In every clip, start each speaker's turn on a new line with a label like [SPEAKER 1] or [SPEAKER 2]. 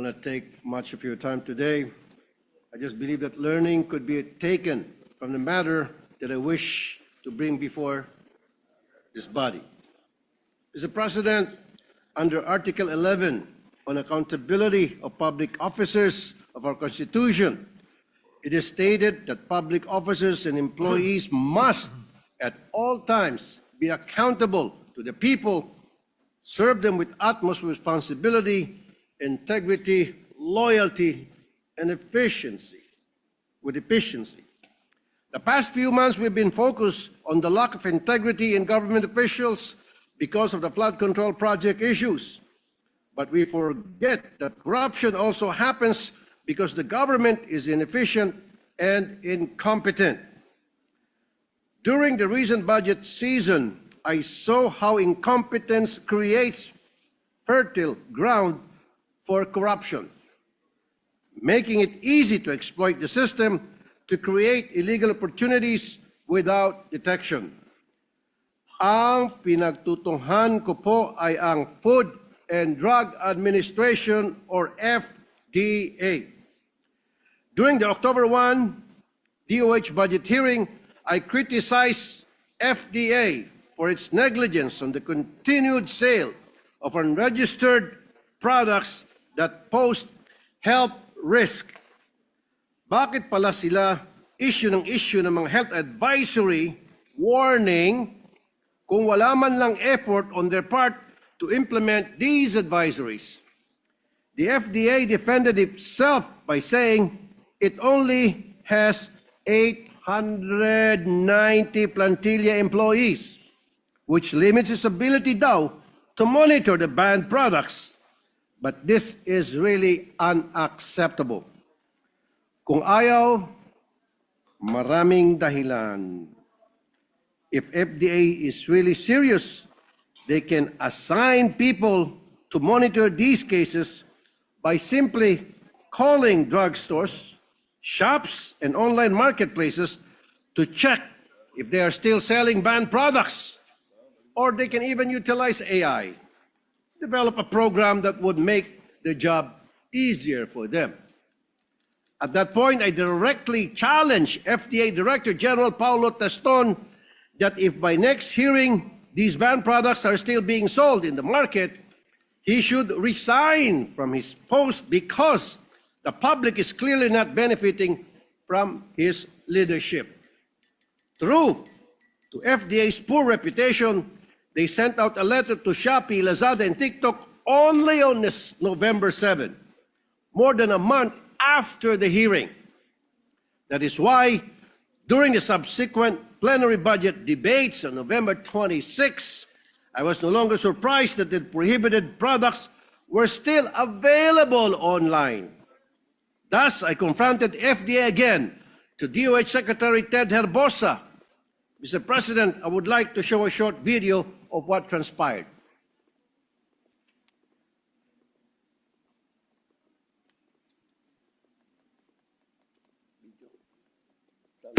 [SPEAKER 1] will not take much of your time today. I just believe that learning could be taken from the matter that I wish to bring before this body. Mr. President, under Article 11 on accountability of public officers of our Constitution, it is stated that public officers and employees must at all times be accountable to the people, serve them with utmost responsibility, integrity, loyalty, and efficiency. The past few months we've been focused on the lack of integrity in government officials because of the flood control project issues. But we forget that corruption also happens because the government is inefficient and incompetent. During the recent budget season, I saw how incompetence creates fertile ground for corruption, making it easy to exploit the system to create illegal opportunities without detection. Ang pinagtutunghan ko po ay ang Food and Drug Administration or FDA. During the October 1 DOH budget hearing, I criticized FDA for its negligence on the continued sale of unregistered products that pose health risk. Bakit pala sila issue ng mga health advisory warning kung wala man lang effort on their part to implement these advisories? The FDA defended itself by saying it only has 890 plantilla employees, which limits its ability daw to monitor the banned products. But this is really unacceptable. Kung ayaw, maraming dahilan. If FDA is really serious, they can assign people to monitor these cases by simply calling drugstores, shops, and online marketplaces to check if they are still selling banned products. Or they can even utilize AI, develop a program that would make the job easier for them. At that point, I directly challenged FDA Director General Paulo Teston that if by next hearing these banned products are still being sold in the market, he should resign from his post because the public is clearly not benefiting from his leadership. True to FDA's poor reputation, they sent out a letter to Shopee, Lazada, and TikTok only on this November 7, more than a month after the hearing. That is why, during the subsequent plenary budget debates on November 26, I was no longer surprised that the prohibited products were still available online. Thus, I confronted FDA again to DOH Secretary Ted Herbosa. Mr. President, I would like to show a short video of what transpired.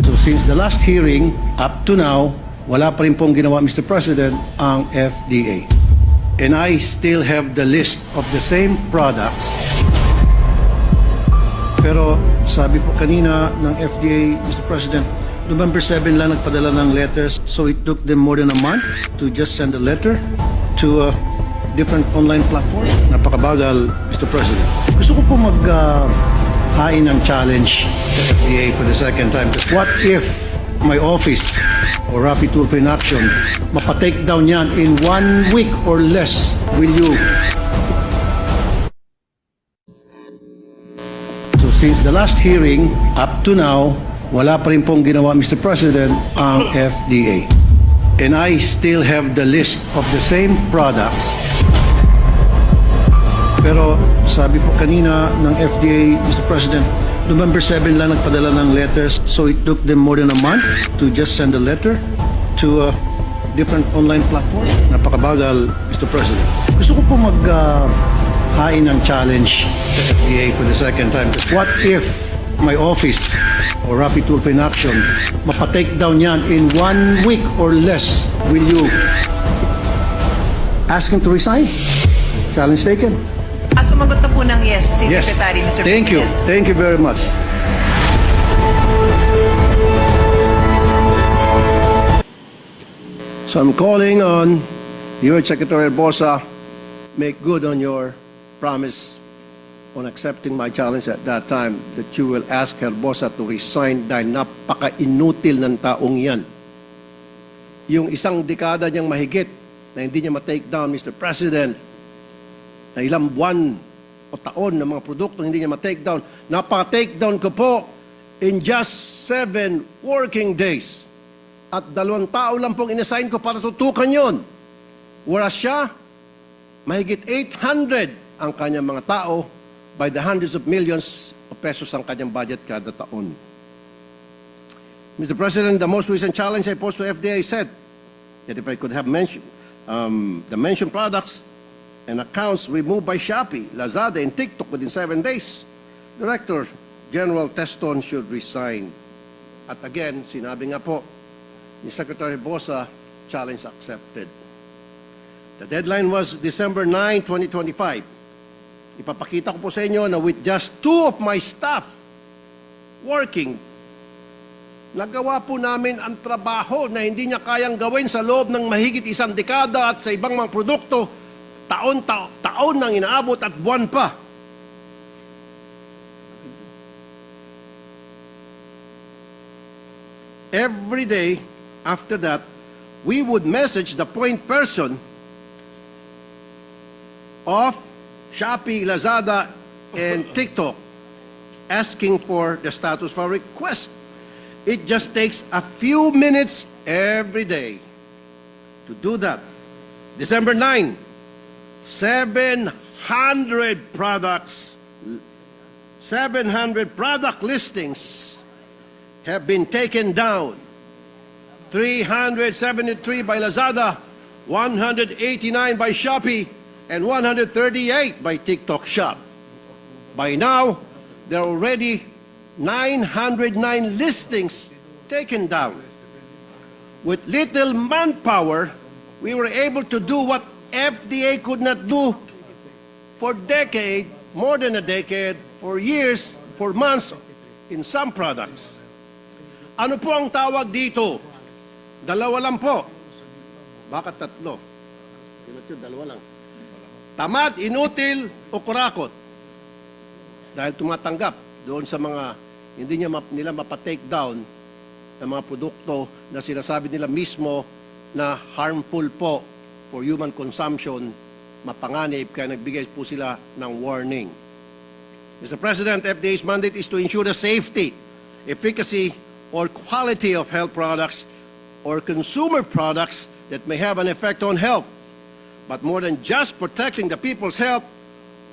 [SPEAKER 1] So since the last hearing, up to now, wala pa rin pong ginawa, Mr. President, ang FDA. And I still have the list of the same products. Pero sabi po kanina ng FDA, Mr. President, November 7 lang nagpadala ng letters, so it took them more than a month to just send a letter to different online platforms. Napakabagal, Mr. President. Gusto ko po hain ng challenge sa FDA for the second time. What if my office or Rapid Tulfo in Action mapatake down yan in 1 week or less? Will you? So since the last hearing, up to now, wala pa rin pong ginawa, Mr. President, ang FDA. And I still have the list of the same products. Pero sabi po kanina ng FDA, Mr. President, November 7 lang nagpadala ng letters, so it took them more than a month to just send a letter to different online platforms. Napakabagal, Mr. President. Gusto ko po hain ng challenge sa FDA for the second time. What if my office or Rapid Tulfo in Action mapatake down yan in 1 week or less? Will you ask him to resign? Challenge taken.
[SPEAKER 2] As sumagot na po ng yes si Secretary, Mr.
[SPEAKER 1] Thank you.
[SPEAKER 2] President.
[SPEAKER 1] Thank you very much. So I'm calling on you, Secretary Bosa, make good on your promise on accepting my challenge at that time that you will ask Herbosa to resign dahil napaka-inutil ng taong yan. Yung isang dekada niyang mahigit na hindi niya ma-take down, Mr. President, na ilang buwan o taon ng mga produkto hindi niya ma-take down, napaka-take down ko po in just 7 working days. At 2 tao lang pong inassign ko para tutukan yon. Whereas siya, mahigit 800 ang kanyang mga tao, by the hundreds of millions of pesos ang kanyang budget kada taon. Mr. President, the most recent challenge I posed to FDA said that if I could have mentioned the mentioned products and accounts removed by Shopee, Lazada, and TikTok within 7 days, Director General Teston should resign. At again, sinabi nga po ni Secretary Bosa, challenge accepted. The deadline was December 9, 2025. Ipapakita ko po sa inyo na with just 2 of my staff working, nagawa po namin ang trabaho na hindi niya kayang gawin sa loob ng mahigit 1 dekada at sa ibang mga produkto, taon nang inaabot at buwan pa. Every day after that, we would message the point person of Shopee, Lazada, and TikTok asking for the status for request. It just takes a few minutes every day to do that. December 9, 700 products, 700 product listings have been taken down. 373 by Lazada, 189 by Shopee, and 138 by TikTok Shop. By now, there are already 909 listings taken down. With little manpower, we were able to do what FDA could not do for decade, more than a decade, for years, for months in some products. Ano po ang tawag dito? 2 lang po. Bakit 3? Sino ito? 2 lang. Tamad, inutil, o kurakot. Dahil tumatanggap doon sa mga hindi nila mapatake down ng mga produkto na sinasabi nila mismo na harmful po for human consumption, mapanganib, kaya nagbigay po sila ng warning. Mr. President, FDA's mandate is to ensure the safety, efficacy, or quality of health products or consumer products that may have an effect on health. But more than just protecting the people's health,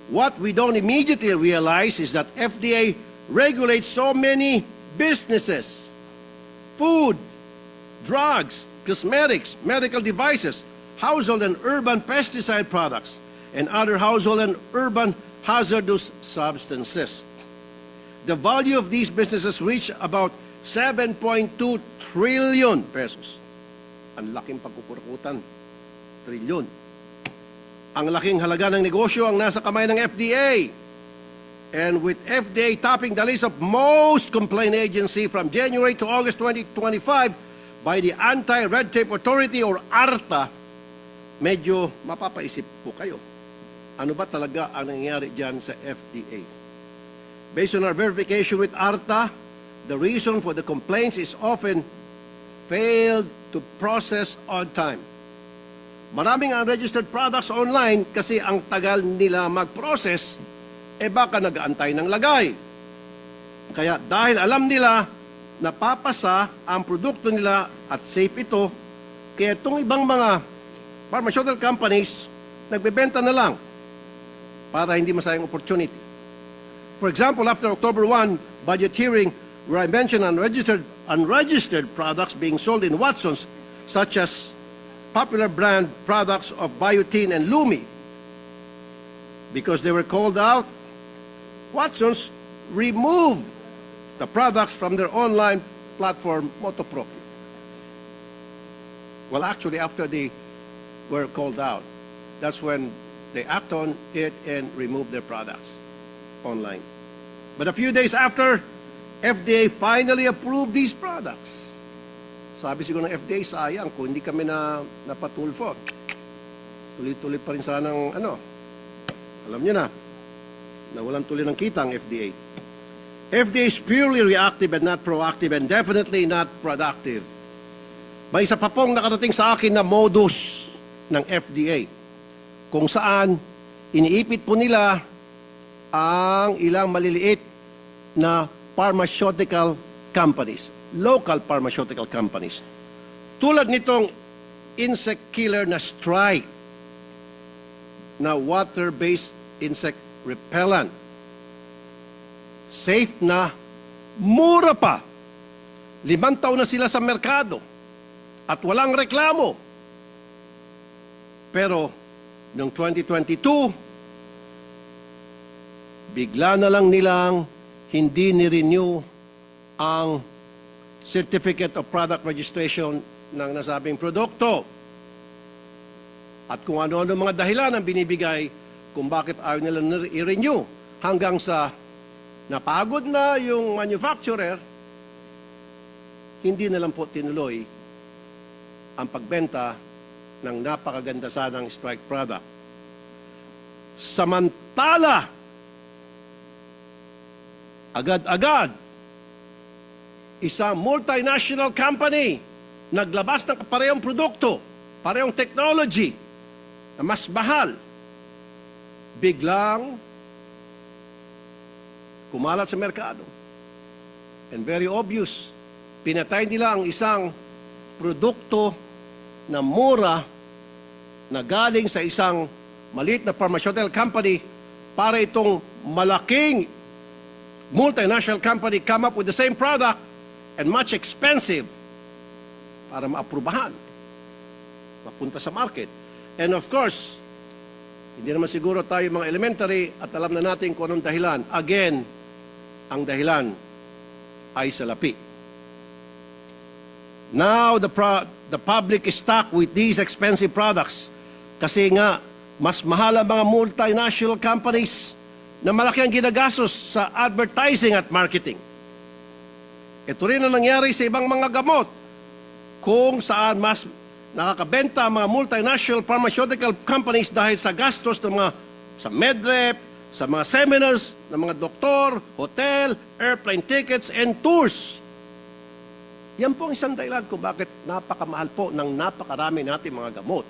[SPEAKER 1] what we don't immediately realize is that FDA regulates so many businesses, food, drugs, cosmetics, medical devices, household and urban pesticide products, and other household and urban hazardous substances. The value of these businesses reach about 7.2 trillion pesos. Ang laking pagkukurakutan. Trilyon. Ang laking halaga ng negosyo ang nasa kamay ng FDA. And with FDA topping the list of most complaint agency from January to August 2025 by the Anti-Red Tape Authority or ARTA, medyo mapapaisip po kayo. Ano ba talaga ang nangyayari dyan sa FDA? Based on our verification with ARTA, the reason for the complaints is often failed to process on time. Maraming unregistered products online kasi ang tagal nila mag-process, baka nag-aantay ng lagay. Kaya dahil alam nila na papasa ang produkto nila at safe ito, kaya itong ibang mga pharmaceutical companies, nagbebenta na lang para hindi masayang opportunity. For example, after October 1 budget hearing, where I mentioned unregistered products being sold in Watsons, such as popular brand products of Biotin and Lumi. Because they were called out, Watsons removed the products from their online platform, Motopropio. Well, actually, after they were called out, that's when they act on it and remove their products online. But a few days after, FDA finally approved these products. Sabi siguro ng FDA, sayang kung hindi kami napatulfo. Tuloy-tuloy pa rin sanang alam niyo na walang tuloy ng kita ang FDA. FDA is purely reactive and not proactive and definitely not productive. May isa pa pong nakarating sa akin na modus ng FDA kung saan iniipit po nila ang ilang maliliit na pharmaceutical companies, local pharmaceutical companies. Tulad nitong insect killer na Strike, na water-based insect repellent. Safe na, mura pa. 5 taon na sila sa merkado at walang reklamo. Pero noong 2022, bigla na lang nilang hindi ni-renew ang Certificate of Product Registration ng nasabing produkto. At kung ano-ano mga dahilan ang binibigay kung bakit ayaw nila i-renew hanggang sa napagod na yung manufacturer, hindi na lang po tinuloy ang pagbenta ng napakaganda sanang Strike product. Samantala, agad-agad, isang multinational company naglabas ng parehong produkto, parehong technology na mas mahal, biglang kumalat sa merkado. And very obvious, pinatay nila ang isang produkto na mura na galing sa isang maliit na pharmaceutical company para itong malaking multinational company come up with the same product and much expensive para maaprubahan, mapunta sa market. And of course, hindi naman siguro tayo mga elementary at alam na natin kung anong dahilan. Again, ang dahilan ay salapi. Now, the public is stuck with these expensive products kasi nga, mas mahal ang mga multinational companies na malaki ang ginagastos sa advertising at marketing. Ito rin ang nangyari sa ibang mga gamot kung saan mas nakakabenta ang mga multinational pharmaceutical companies dahil sa gastos ng mga sa medrep, sa mga seminars ng mga doktor, hotel, airplane tickets, and tours. Yan po ang isang dahilan kung bakit napakamahal po ng napakarami natin mga gamot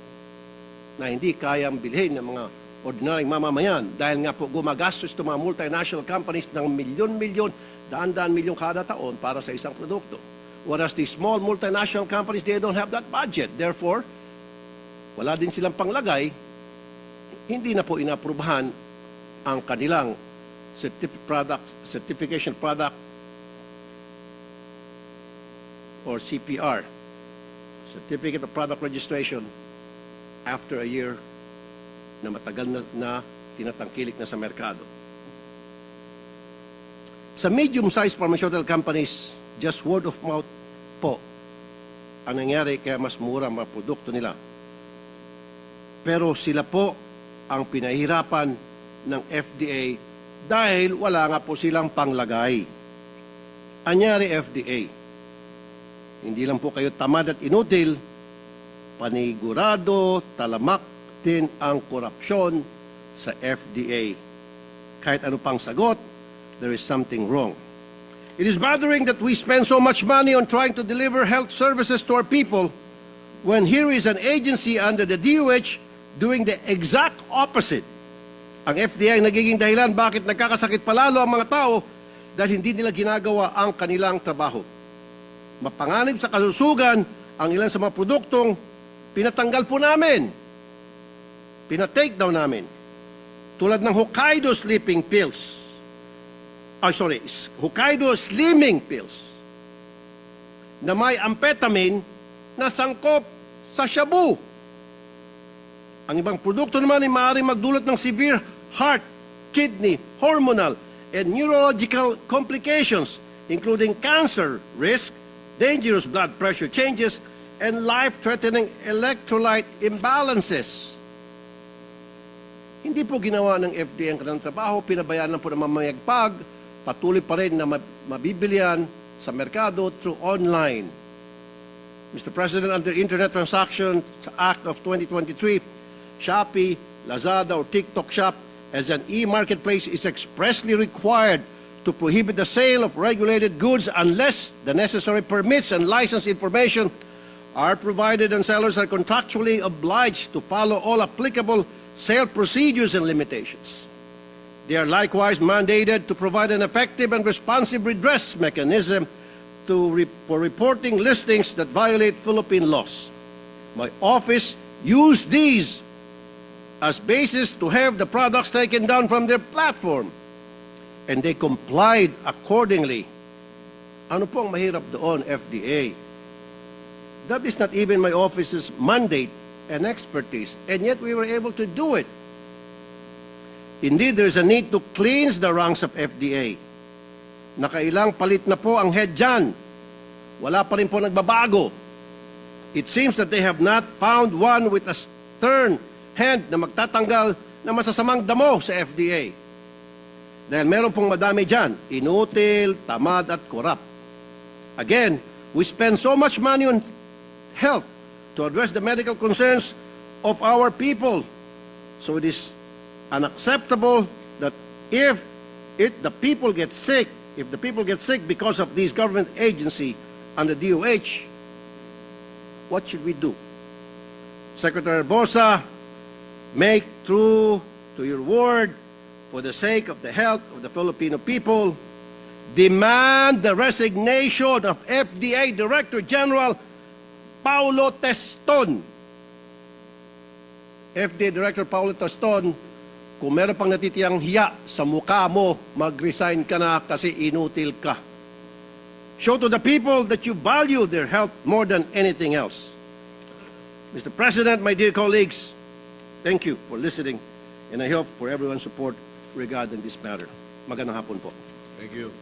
[SPEAKER 1] na hindi kayang bilhin ng mga ordinaryong mamamayan dahil nga po gumagastos itong mga multinational companies ng milyon-milyon, daan-daan milyon kada taon para sa isang produkto. Whereas the small multinational companies, they don't have that budget. Therefore, wala din silang panglagay, hindi na po inaprubahan ang kanilang certification product or CPR, Certificate of Product Registration, after a year na matagal na tinatangkilik na sa merkado. Sa medium-sized pharmaceutical companies, just word of mouth po ang nangyari kaya mas mura ang mga produkto nila. Pero sila po ang pinahirapan ng FDA dahil wala nga po silang panglagay. Anyari FDA, hindi lang po kayo tamad at inutil, panigurado, talamak din ang korupsyon sa FDA. Kahit ano pang sagot, there is something wrong. It is bothering that we spend so much money on trying to deliver health services to our people when here is an agency under the DOH doing the exact opposite. Ang FDA ay nagiging dahilan bakit nagkakasakit palalo ang mga tao dahil hindi nila ginagawa ang kanilang trabaho. Mapanganib sa kalusugan ang ilan sa mga produktong pinatanggal po namin. Pinatake down namin. Tulad ng Hokkaido sleeping pills. Hokkaido slimming pills na may amphetamine na sangkop sa shabu. Ang ibang produkto naman ay maaaring magdulot ng severe heart, kidney, hormonal, and neurological complications, including cancer risk, dangerous blood pressure changes, and life-threatening electrolyte imbalances. Hindi po ginawa ng FDA ang kanilang trabaho, pinabayaan lang po ng mamayagpag, patuloy pa rin na mabibilian sa merkado through online. Mr. President, under Internet Transactions Act of 2023, Shopee, Lazada, or TikTok Shop as an e-marketplace is expressly required to prohibit the sale of regulated goods unless the necessary permits and license information are provided and sellers are contractually obliged to follow all applicable sale procedures and limitations. They are likewise mandated to provide an effective and responsive redress mechanism for reporting listings that violate Philippine laws. My office used these as basis to have the products taken down from their platform, and they complied accordingly. Ano po ang mahirap doon, FDA? That is not even my office's mandate and expertise, and yet we were able to do it. Indeed, there is a need to cleanse the ranks of FDA. Nakailang palit na po ang head dyan. Wala pa rin po nagbabago. It seems that they have not found one with a stern hand na magtatanggal ng masasamang damo sa FDA. Dahil meron pong madami dyan, inutil, tamad at korap. Again, we spend so much money on health to address the medical concerns of our people. So it is unacceptable that if the people get sick because of this government agency and the DOH, what should we do? Secretary Bosa, make true to your word for the sake of the health of the Filipino people. Demand the resignation of FDA Director General Paulo Teston. FDA Director Paulo Teston, kung meron pang natitiyang hiya sa mukha mo, mag-resign ka na kasi inutil ka. Show to the people that you value their health more than anything else. Mr. President, my dear colleagues, thank you for listening, and I hope for everyone's support regarding this matter. Magandang hapon po.
[SPEAKER 3] Thank you.